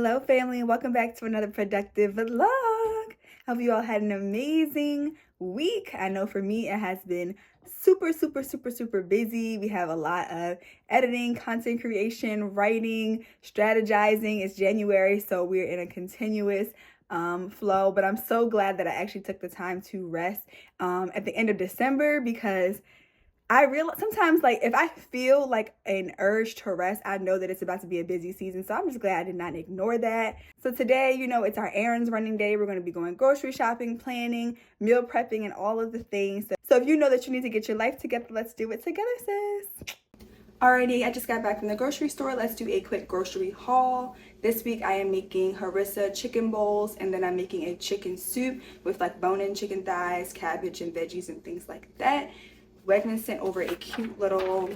Hello family, and welcome back to another productive vlog. Hope you all had an amazing week. I know for me it has been super busy. We have a lot of editing, content creation, writing, strategizing. It's January, so we're in a continuous flow, but I'm so glad that I actually took the time to rest at the end of December, because I realize sometimes, like, if I feel like an urge to rest, I know that it's about to be a busy season. So I'm just glad I did not ignore that. So today, it's our errands running day. We're going to be going grocery shopping, planning, meal prepping, and all of the things. So if you know that you need to get your life together, let's do it together, sis. Alrighty, I just got back from the grocery store. Let's do a quick grocery haul. This week I am making harissa chicken bowls, and then I'm making a chicken soup with like bone-in chicken thighs, cabbage, and veggies and things like that. Wegmans sent over a cute little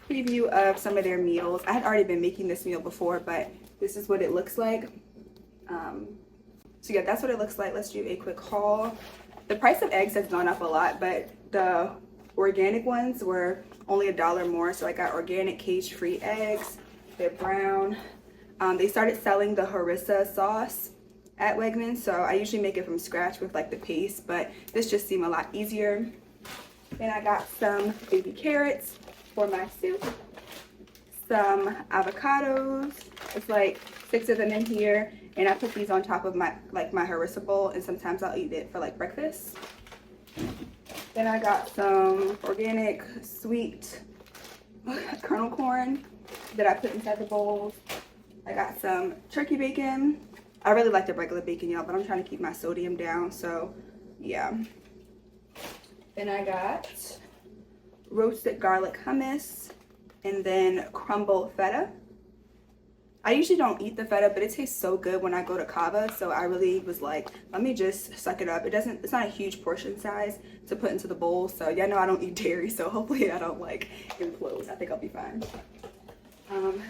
preview of some of their meals. I had already been making this meal before, but this is what it looks like. So yeah, that's what it looks like. Let's do a quick haul. The price of eggs has gone up a lot, but the organic ones were only $1 more. So I got organic cage-free eggs. They're brown. They started selling the harissa sauce at Wegmans, so I usually make it from scratch with like the paste, but this just seemed a lot easier. Then I got some baby carrots for my soup, some avocados. It's like 6 of them in here, and I put these on top of my harissa bowl, and sometimes I'll eat it for like breakfast. Then I got some organic sweet kernel corn that I put inside the bowls. I got some turkey bacon. I really like the regular bacon, y'all, but I'm trying to keep my sodium down, so yeah. Then I got roasted garlic hummus, and then crumbled feta. I usually don't eat the feta, but it tastes so good when I go to Cava, so I really was like, let me just suck it up. It's not a huge portion size to put into the bowl, so yeah, no, I don't eat dairy, so hopefully I don't like implode. I think I'll be fine.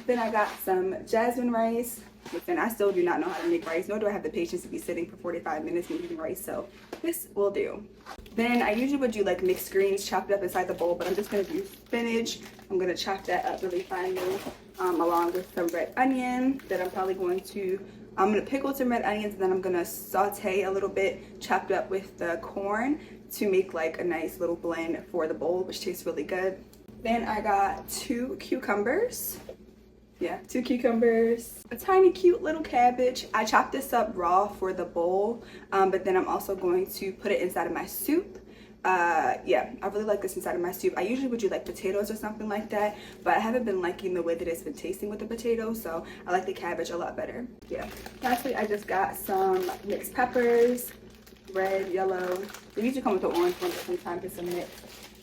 Then I got some jasmine rice. Listen, I still do not know how to make rice, nor do I have the patience to be sitting for 45 minutes making rice, so this will do. Then I usually would do like mixed greens chopped up inside the bowl, but I'm just going to do spinach. I'm going to chop that up really finely, along with some red onion that I'm going to pickle some red onions, and then I'm going to saute a little bit chopped up with the corn to make like a nice little blend for the bowl, which tastes really good. Then I got 2 cucumbers. Yeah, 2 cucumbers, a tiny cute little cabbage. I chopped this up raw for the bowl, but then I'm also going to put it inside of my soup. Yeah, I really like this inside of my soup. I usually would do like potatoes or something like that, but I haven't been liking the way that it's been tasting with the potatoes, so I like the cabbage a lot better. Yeah. Lastly, I just got some mixed peppers, red, yellow. They usually come with the orange one, but sometimes it's a mix.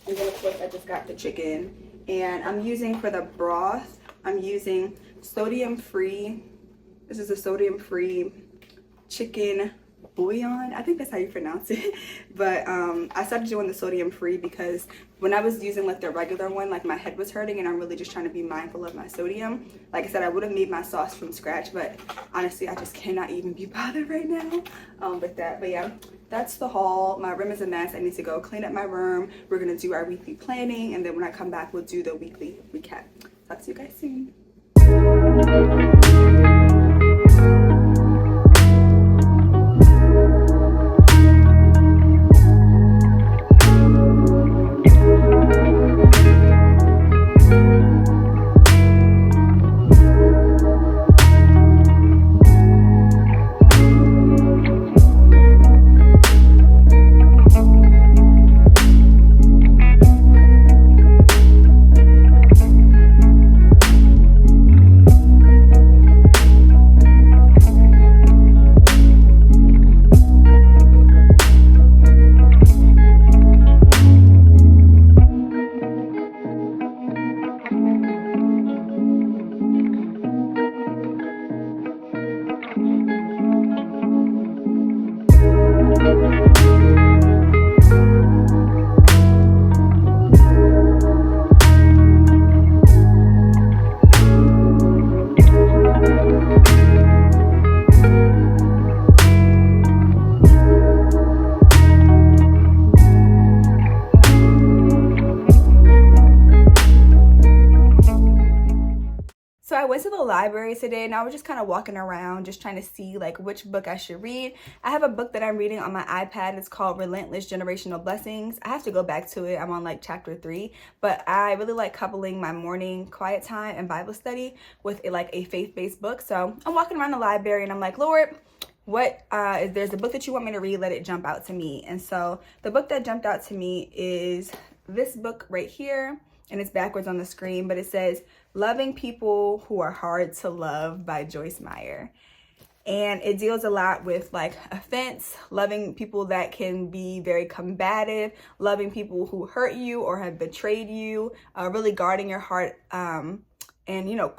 And then of course I just got the chicken, and I'm using for the broth, I'm using sodium-free. This is a sodium-free chicken bouillon. I think that's how you pronounce it. But I started doing the sodium-free because when I was using like the regular one, like my head was hurting, and I'm really just trying to be mindful of my sodium. Like I said, I would have made my sauce from scratch, but honestly, I just cannot even be bothered right now with that. But yeah, that's the haul. My room is a mess. I need to go clean up my room. We're gonna do our weekly planning, and then when I come back, we'll do the weekly recap. Talk to you guys soon. library today and I was just kind of walking around just trying to see like which book I should read. I have a book that I'm reading on my iPad. It's called Relentless Generational Blessings. I have to go back to it. I'm on like chapter 3, but I really like coupling my morning quiet time and Bible study with like a faith-based book. So I'm walking around the library and I'm like, Lord, if there's a book that you want me to read, let it jump out to me. And so the book that jumped out to me is this book right here, and it's backwards on the screen, but it says Loving People Who Are Hard to Love by Joyce Meyer. And it deals a lot with like offense, loving people that can be very combative, loving people who hurt you or have betrayed you, really guarding your heart, and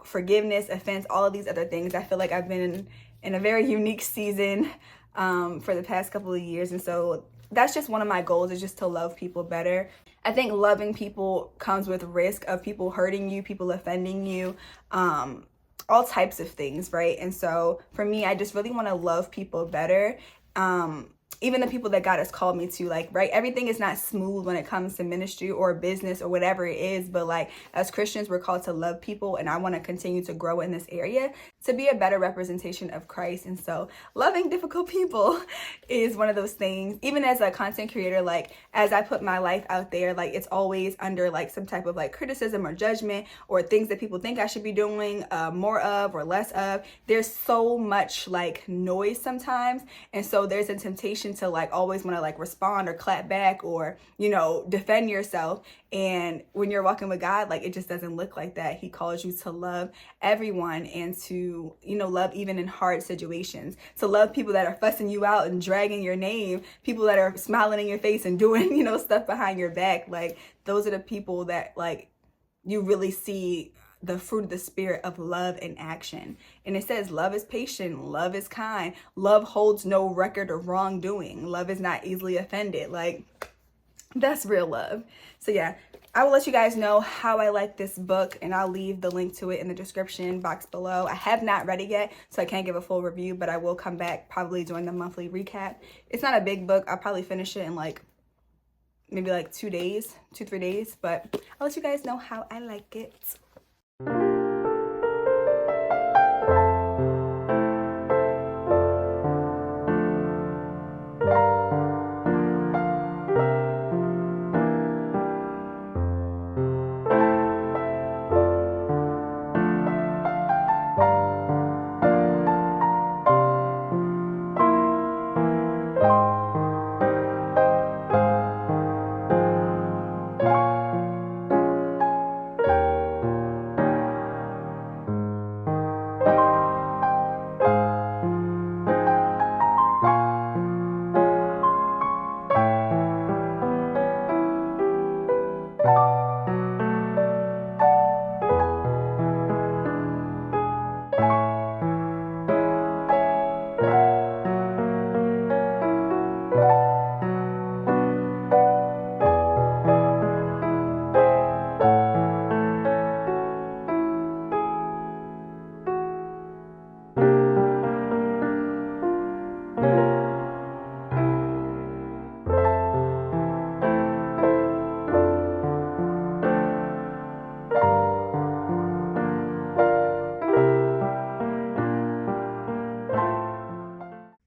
forgiveness, offense, all of these other things. I feel like I've been in a very unique season for the past couple of years, and so that's just one of my goals, is just to love people better. I think loving people comes with risk of people hurting you, people offending you, all types of things, right? And so for me, I just really want to love people better. Even the people that God has called me to, like, right? Everything is not smooth when it comes to ministry or business or whatever it is, but like as Christians, we're called to love people, and I want to continue to grow in this area to be a better representation of Christ. And so loving difficult people is one of those things. Even as a content creator, like as I put my life out there, like it's always under like some type of like criticism or judgment or things that people think I should be doing more of or less of. There's so much like noise sometimes, and so there's a temptation to like always want to like respond or clap back or defend yourself. And when you're walking with God, like it just doesn't look like that. He calls you to love everyone and to love even in hard situations, to love people that are fussing you out and dragging your name, people that are smiling in your face and doing stuff behind your back. Like those are the people that like you really see the fruit of the spirit of love in action. And it says love is patient, love is kind, love holds no record of wrongdoing, love is not easily offended. Like that's real love. So yeah, I will let you guys know how I like this book, and I'll leave the link to it in the description box below. I have not read it yet, so I can't give a full review, but I will come back probably during the monthly recap. It's not a big book. I'll probably finish it in like maybe like 3 days, but I'll let you guys know how I like it.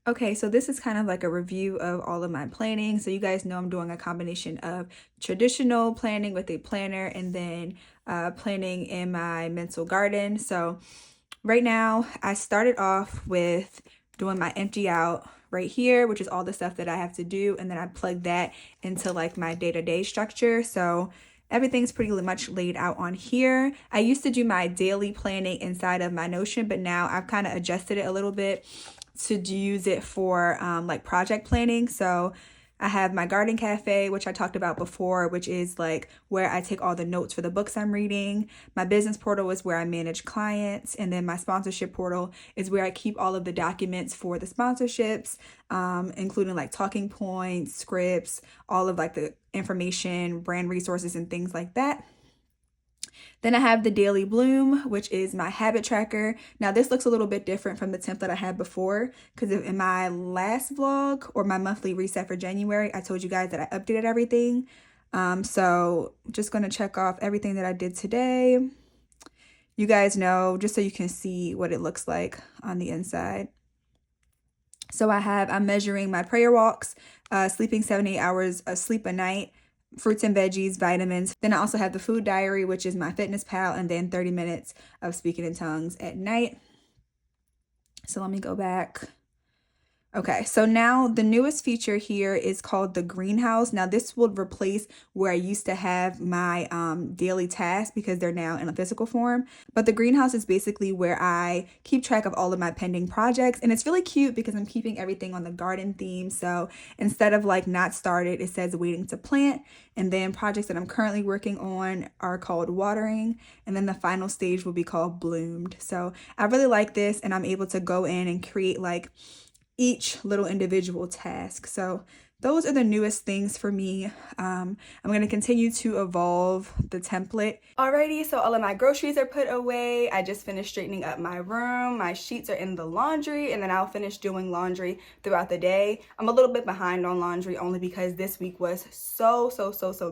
Okay, so this is kind of like a review of all of my planning. So you guys know I'm doing a combination of traditional planning with a planner and then planning in my mental garden. So right now I started off with doing my empty out right here, which is all the stuff that I have to do. And then I plug that into like my day-to-day structure. So everything's pretty much laid out on here. I used to do my daily planning inside of my Notion, but now I've kind of adjusted it a little bit to use it for like project planning. So I have my garden cafe, which I talked about before, which is like where I take all the notes for the books I'm reading. My business portal is where I manage clients. And then my sponsorship portal is where I keep all of the documents for the sponsorships, including like talking points, scripts, all of like the information, brand resources, and things like that. Then I have the Daily Bloom, which is my habit tracker. Now this looks a little bit different from the template I had before, because in my last vlog or my monthly reset for January, I told you guys that I updated everything. So just going to check off everything that I did today. you guys know, just so you can see what it looks like on the inside. So I'm measuring my prayer walks, sleeping 7 to 8 hours of sleep a night, fruits and veggies, vitamins. Then I also have the food diary, which is my fitness pal, and then 30 minutes of speaking in tongues at night. So let me go back. Okay, so now the newest feature here is called the greenhouse. Now this will replace where I used to have my daily tasks because they're now in a physical form. But the greenhouse is basically where I keep track of all of my pending projects. And it's really cute because I'm keeping everything on the garden theme. So instead of like not started, it says waiting to plant. And then projects that I'm currently working on are called watering. And then the final stage will be called bloomed. So I really like this, and I'm able to go in and create like each little individual task. So those are the newest things for me. I'm going to continue to evolve the template. Alrighty, so all of my groceries are put away. I just finished straightening up my room. My sheets are in the laundry, and then I'll finish doing laundry throughout the day. I'm a little bit behind on laundry only because this week was so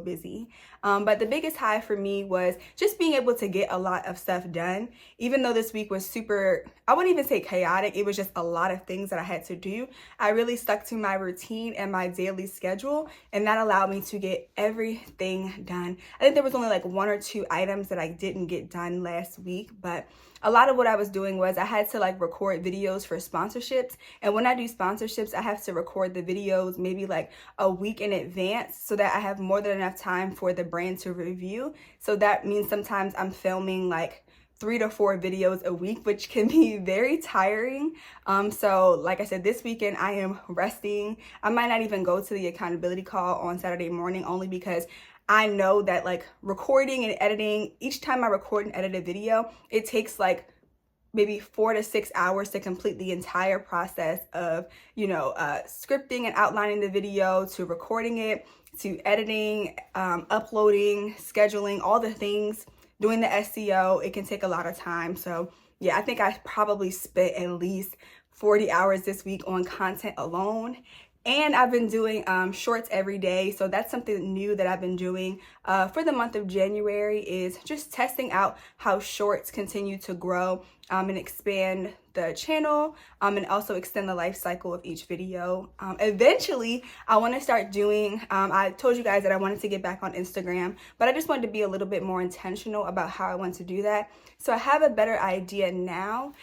busy. But the biggest high for me was just being able to get a lot of stuff done. Even though this week was super, I wouldn't even say chaotic, it was just a lot of things that I had to do. I really stuck to my routine and my daily schedule, and that allowed me to get everything done. I think there was only like 1 or 2 items that I didn't get done last week, but a lot of what I was doing was I had to like record videos for sponsorships. And when I do sponsorships, I have to record the videos maybe like a week in advance so that I have more than enough time for the brand to review. So that means sometimes I'm filming like 3 to 4 videos a week, which can be very tiring. So like I said, this weekend I am resting. I might not even go to the accountability call on Saturday morning, only because I know that like recording and editing, each time I record and edit a video, it takes like maybe 4 to 6 hours to complete the entire process of, scripting and outlining the video, to recording it, to editing, uploading, scheduling, all the things, doing the SEO. It can take a lot of time. So yeah, I think I probably spent at least 40 hours this week on content alone. And I've been doing shorts every day. So that's something new that I've been doing for the month of January, is just testing out how shorts continue to grow and expand the channel and also extend the life cycle of each video. Eventually, I want to start doing, I told you guys that I wanted to get back on Instagram, but I just wanted to be a little bit more intentional about how I want to do that. So I have a better idea now.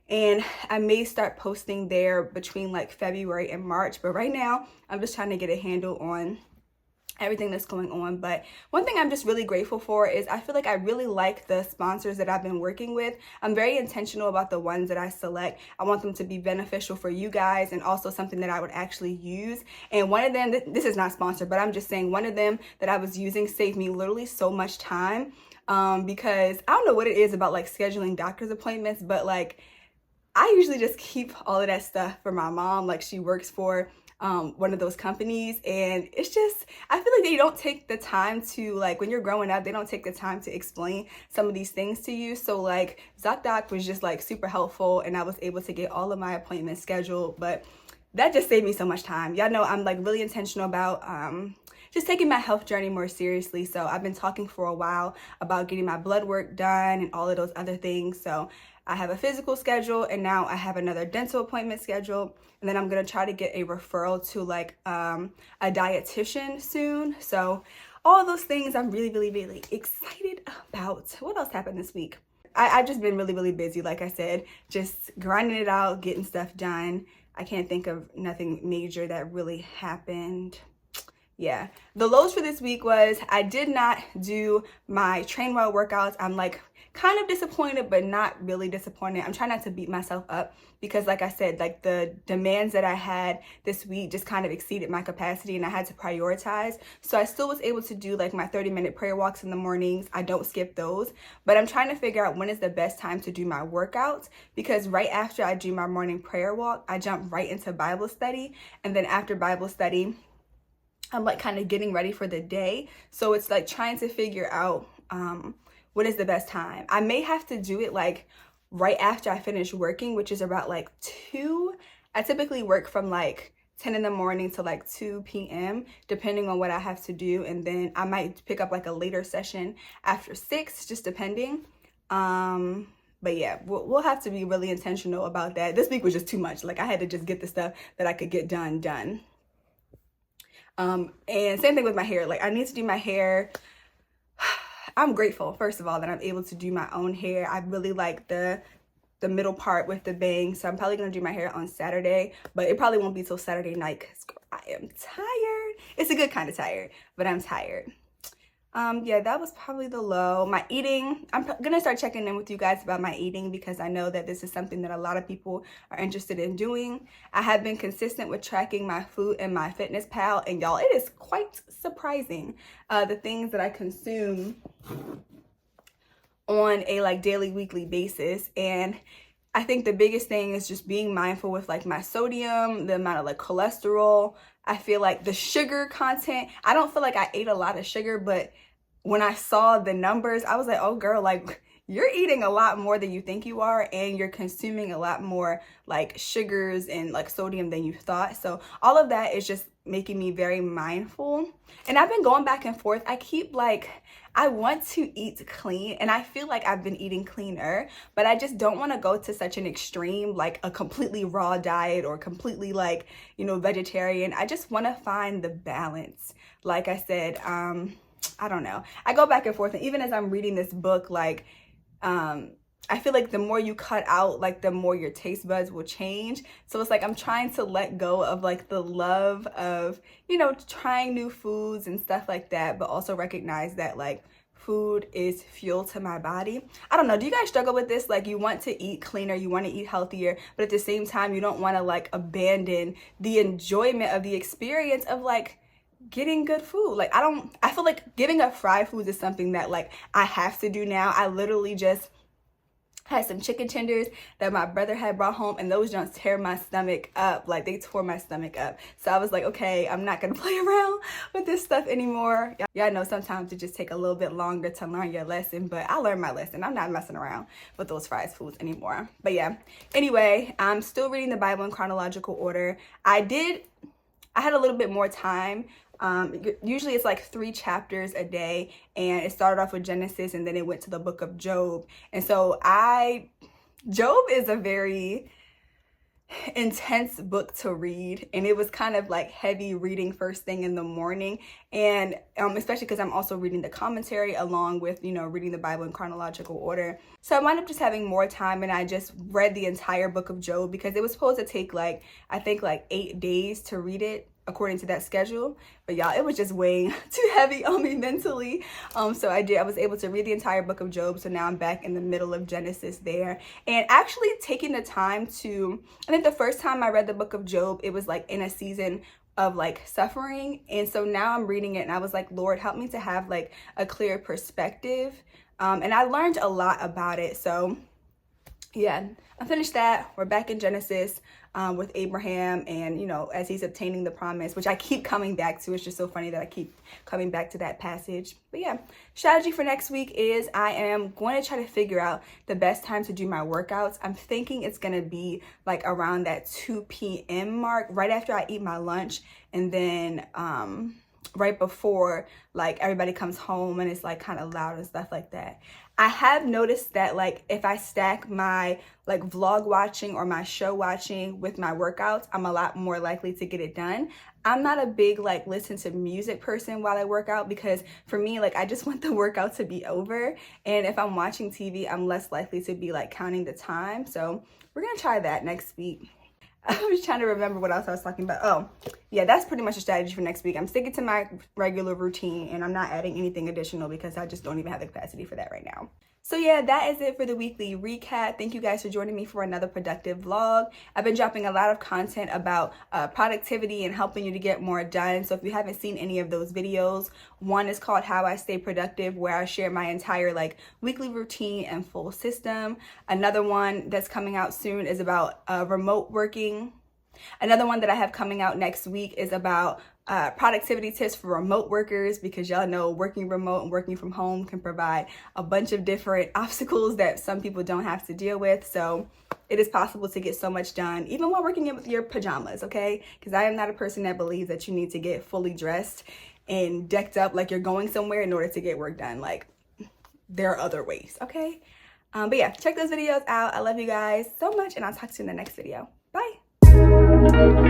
And I may start posting there between like February and March. But right now, I'm just trying to get a handle on everything that's going on. But one thing I'm just really grateful for is I feel like I really like the sponsors that I've been working with. I'm very intentional about the ones that I select. I want them to be beneficial for you guys and also something that I would actually use. And one of them, this is not sponsored, but I'm just saying one of them that I was using saved me literally so much time because I don't know what it is about like scheduling doctor's appointments, but like I usually just keep all of that stuff for my mom. Like she works for one of those companies, and it's just, I feel like they don't take the time to, like when you're growing up, they don't take the time to explain some of these things to you. So like ZocDoc was just like super helpful, and I was able to get all of my appointments scheduled, but that just saved me so much time. Y'all know I'm like really intentional about just taking my health journey more seriously. So I've been talking for a while about getting my blood work done and all of those other things. So I have a physical schedule, and now I have another dental appointment scheduled. And then I'm going to try to get a referral to like a dietitian soon. So all of those things I'm really excited about. What else happened this week? I've just been really busy. Like I said, just grinding it out, getting stuff done. I can't think of nothing major that really happened. Yeah, the lows for this week was I did not do my train well workouts. I'm like kind of disappointed, but not really disappointed. I'm trying not to beat myself up because like I said, like the demands that I had this week just kind of exceeded my capacity, and I had to prioritize. So I still was able to do like my 30-minute prayer walks in the mornings. I don't skip those, but I'm trying to figure out when is the best time to do my workouts, because right after I do my morning prayer walk, I jump right into Bible study. And then after Bible study, I'm like kind of getting ready for the day. So it's like trying to figure out what is the best time. I may have to do it like right after I finish working, which is about like 2. I typically work from like 10 in the morning to like 2 p.m. depending on what I have to do. And then I might pick up like a later session after 6, just depending. But yeah, we'll have to be really intentional about that. This week was just too much. Like I had to just get the stuff that I could get done. And same thing with my hair. Like I need to do my hair. I'm grateful, first of all, that I'm able to do my own hair. I really like the middle part with the bangs, so I'm probably gonna do my hair on Saturday, but it probably won't be till Saturday night because I am tired. It's a good kind of tired, but I'm tired. Yeah, that was probably the low. My eating, I'm gonna start checking in with you guys about my eating because I know that this is something that a lot of people are interested in doing. I have been consistent with tracking my food in my fitness pal, and y'all, it is quite surprising the things that I consume on a like daily, weekly basis. And I think the biggest thing is just being mindful with like my sodium, the amount of like cholesterol. I feel like the sugar content, I don't feel like I ate a lot of sugar, but when I saw the numbers, I was like, oh girl, like you're eating a lot more than you think you are, and you're consuming a lot more like sugars and like sodium than you thought. So all of that is just making me very mindful. And I've been going back and forth. I keep like, I want to eat clean, and I feel like I've been eating cleaner, but I just don't want to go to such an extreme, like a completely raw diet or completely like, you know, vegetarian. I just want to find the balance. Like I said, I don't know. I go back and forth, and even as I'm reading this book, like, I feel like the more you cut out, like the more your taste buds will change. So it's like I'm trying to let go of like the love of, you know, trying new foods and stuff like that, but also recognize that like food is fuel to my body. I don't know. Do you guys struggle with this? Like you want to eat cleaner, you want to eat healthier, but at the same time, you don't want to like abandon the enjoyment of the experience of like getting good food. Like I feel like giving up fried foods is something that like I have to do now. I literally just had some chicken tenders that my brother had brought home, and those just tear my stomach up. Like they tore my stomach up. So I was like, okay, I'm not gonna play around with this stuff anymore. Yeah, I know sometimes it just take a little bit longer to learn your lesson, but I learned my lesson. I'm not messing around with those fried foods anymore. But yeah, anyway, I'm still reading the Bible in chronological order. I had a little bit more time. Usually it's like 3 chapters a day, and it started off with Genesis and then it went to the book of Job. And so Job is a very intense book to read, and it was kind of like heavy reading first thing in the morning, and especially because I'm also reading the commentary along with, you know, reading the Bible in chronological order. So I wound up just having more time, and I just read the entire book of Job because it was supposed to take like, I think like 8 days to read it according to that schedule. But y'all, it was just way too heavy on me mentally. So I was able to read the entire book of Job. So now I'm back in the middle of Genesis there, and actually taking the time to, I think the first time I read the book of Job, it was like in a season of like suffering. And so now I'm reading it and I was like, Lord, help me to have like a clear perspective. And I learned a lot about it. So yeah, I finished that. We're back in Genesis with Abraham, and you know, as he's obtaining the promise, which I keep coming back to. It's just so funny that I keep coming back to that passage. But yeah, strategy for next week is I am going to try to figure out the best time to do my workouts. I'm thinking it's going to be like around that 2 p.m. mark, right after I eat my lunch, and then right before like everybody comes home and it's like kind of loud and stuff like that. I have noticed that like if I stack my like vlog watching or my show watching with my workouts, I'm a lot more likely to get it done. I'm not a big like listen to music person while I work out, because for me, like I just want the workout to be over. And if I'm watching TV, I'm less likely to be like counting the time. So we're gonna try that next week. I was trying to remember what else I was talking about. Oh, yeah, that's pretty much a strategy for next week. I'm sticking to my regular routine, and I'm not adding anything additional because I just don't even have the capacity for that right now. So yeah, that is it for the weekly recap. Thank you guys for joining me for another productive vlog. I've been dropping a lot of content about productivity and helping you to get more done. So if you haven't seen any of those videos, one is called How I Stay Productive, where I share my entire like weekly routine and full system. Another one that's coming out soon is about remote working. Another one that I have coming out next week is about productivity tips for remote workers, because y'all know working remote and working from home can provide a bunch of different obstacles that some people don't have to deal with. So it is possible to get so much done even while working in with your pajamas, okay? Because I am not a person that believes that you need to get fully dressed and decked up like you're going somewhere in order to get work done. Like, there are other ways, okay? But yeah, check those videos out. I love you guys so much, and I'll talk to you in the next video. Bye.